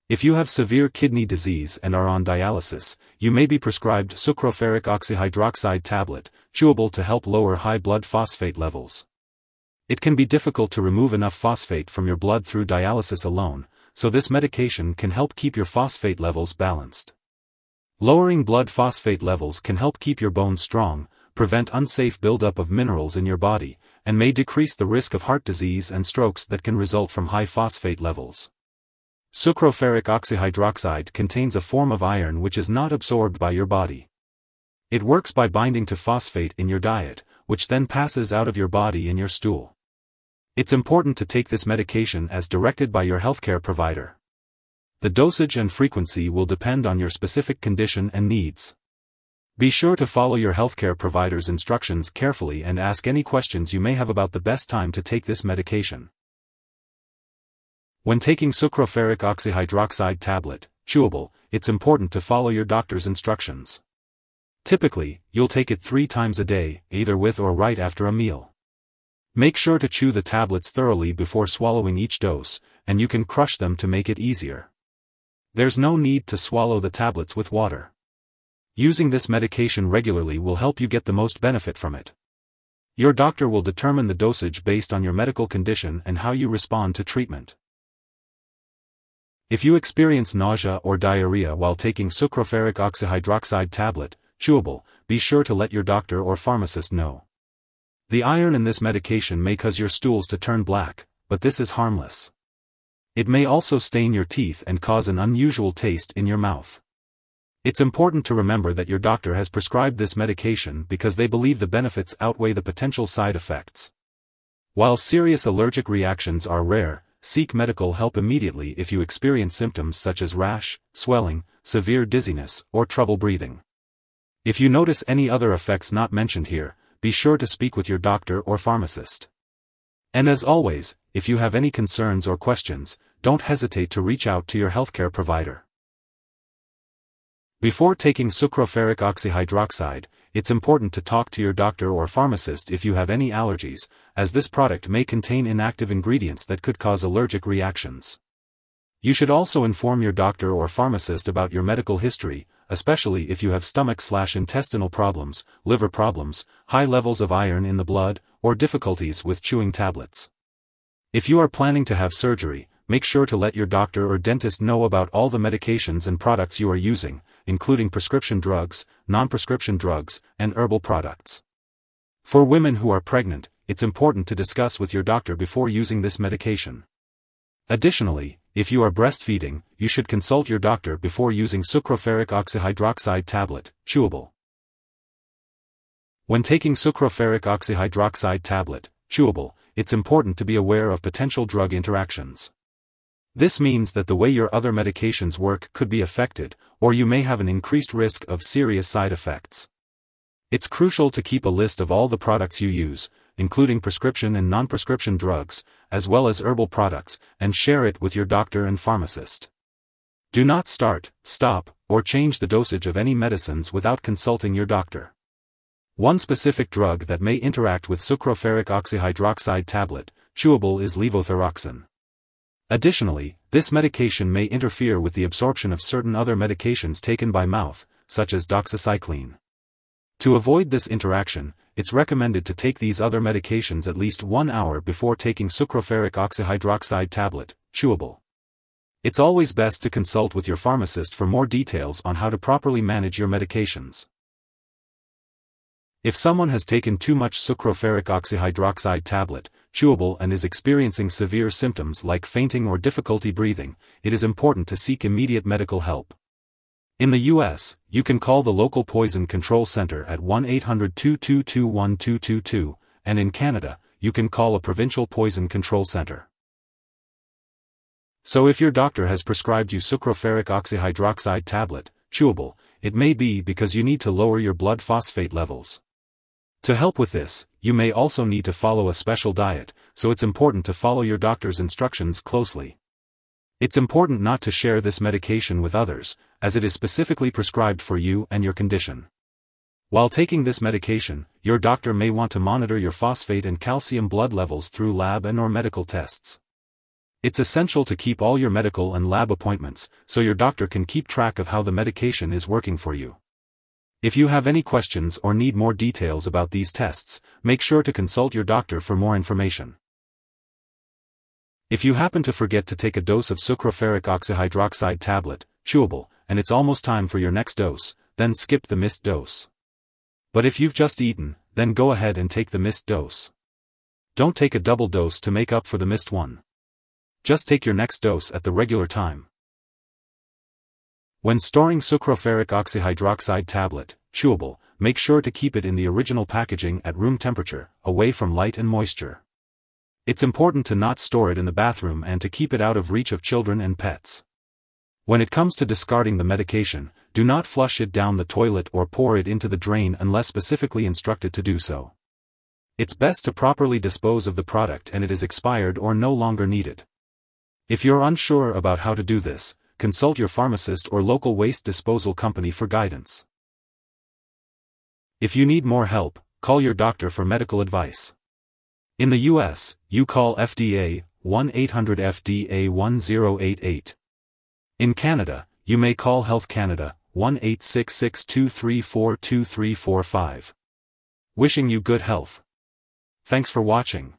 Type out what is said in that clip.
If you have severe kidney disease and are on dialysis, you may be prescribed Sucroferric Oxyhydroxide Tablet, chewable to help lower high blood phosphate levels. It can be difficult to remove enough phosphate from your blood through dialysis alone, so this medication can help keep your phosphate levels balanced. Lowering blood phosphate levels can help keep your bones strong, prevent unsafe buildup of minerals in your body, and may decrease the risk of heart disease and strokes that can result from high phosphate levels. Sucroferric oxyhydroxide contains a form of iron which is not absorbed by your body. It works by binding to phosphate in your diet, which then passes out of your body in your stool. It's important to take this medication as directed by your healthcare provider. The dosage and frequency will depend on your specific condition and needs. Be sure to follow your healthcare provider's instructions carefully and ask any questions you may have about the best time to take this medication. When taking Sucroferric Oxyhydroxide Tablet, chewable, it's important to follow your doctor's instructions. Typically, you'll take it 3 times a day, either with or right after a meal. Make sure to chew the tablets thoroughly before swallowing each dose, and you can crush them to make it easier. There's no need to swallow the tablets with water. Using this medication regularly will help you get the most benefit from it. Your doctor will determine the dosage based on your medical condition and how you respond to treatment. If you experience nausea or diarrhea while taking Sucroferric Oxyhydroxide Tablet, chewable, be sure to let your doctor or pharmacist know. The iron in this medication may cause your stools to turn black, but this is harmless. It may also stain your teeth and cause an unusual taste in your mouth. It's important to remember that your doctor has prescribed this medication because they believe the benefits outweigh the potential side effects. While serious allergic reactions are rare, seek medical help immediately if you experience symptoms such as rash, swelling, severe dizziness, or trouble breathing. If you notice any other effects not mentioned here, be sure to speak with your doctor or pharmacist. And as always, if you have any concerns or questions, don't hesitate to reach out to your healthcare provider. Before taking Sucroferric Oxyhydroxide, it's important to talk to your doctor or pharmacist if you have any allergies, as this product may contain inactive ingredients that could cause allergic reactions. You should also inform your doctor or pharmacist about your medical history, especially if you have stomach/intestinal problems, liver problems, high levels of iron in the blood, or difficulties with chewing tablets. If you are planning to have surgery, make sure to let your doctor or dentist know about all the medications and products you are using, including prescription drugs, non-prescription drugs, and herbal products. For women who are pregnant, it's important to discuss with your doctor before using this medication. Additionally, if you are breastfeeding, you should consult your doctor before using Sucroferric Oxyhydroxide Tablet, chewable. When taking Sucroferric Oxyhydroxide Tablet, chewable, it's important to be aware of potential drug interactions. This means that the way your other medications work could be affected, or you may have an increased risk of serious side effects. It's crucial to keep a list of all the products you use, including prescription and non-prescription drugs, as well as herbal products, and share it with your doctor and pharmacist. Do not start, stop, or change the dosage of any medicines without consulting your doctor. One specific drug that may interact with Sucroferric Oxyhydroxide Tablet, chewable, is levothyroxine. Additionally, this medication may interfere with the absorption of certain other medications taken by mouth, such as doxycycline. To avoid this interaction, it's recommended to take these other medications at least 1 hour before taking Sucroferric Oxyhydroxide Tablet, chewable. It's always best to consult with your pharmacist for more details on how to properly manage your medications. If someone has taken too much Sucroferric Oxyhydroxide Tablet, chewable, and is experiencing severe symptoms like fainting or difficulty breathing, it is important to seek immediate medical help. In the U.S., you can call the local Poison Control Center at 1-800-222-1222, and in Canada, you can call a provincial poison control center. So if your doctor has prescribed you Sucroferric Oxyhydroxide Tablet, chewable, it may be because you need to lower your blood phosphate levels. To help with this, you may also need to follow a special diet, so it's important to follow your doctor's instructions closely. It's important not to share this medication with others, as it is specifically prescribed for you and your condition. While taking this medication, your doctor may want to monitor your phosphate and calcium blood levels through lab and/or medical tests. It's essential to keep all your medical and lab appointments, so your doctor can keep track of how the medication is working for you. If you have any questions or need more details about these tests, make sure to consult your doctor for more information. If you happen to forget to take a dose of Sucroferric Oxyhydroxide Tablet, Chewable, and it's almost time for your next dose, then skip the missed dose. But if you've just eaten, then go ahead and take the missed dose. Don't take a double dose to make up for the missed one. Just take your next dose at the regular time. When storing Sucroferric Oxyhydroxide Tablet, Chewable, make sure to keep it in the original packaging at room temperature, away from light and moisture. It's important to not store it in the bathroom and to keep it out of reach of children and pets. When it comes to discarding the medication, do not flush it down the toilet or pour it into the drain unless specifically instructed to do so. It's best to properly dispose of the product and it is expired or no longer needed. If you're unsure about how to do this, consult your pharmacist or local waste disposal company for guidance. If you need more help, call your doctor for medical advice. In the US, you call FDA, 1-800-FDA-1088. In Canada, you may call Health Canada, 1-866-234-2345. Wishing you good health. Thanks for watching.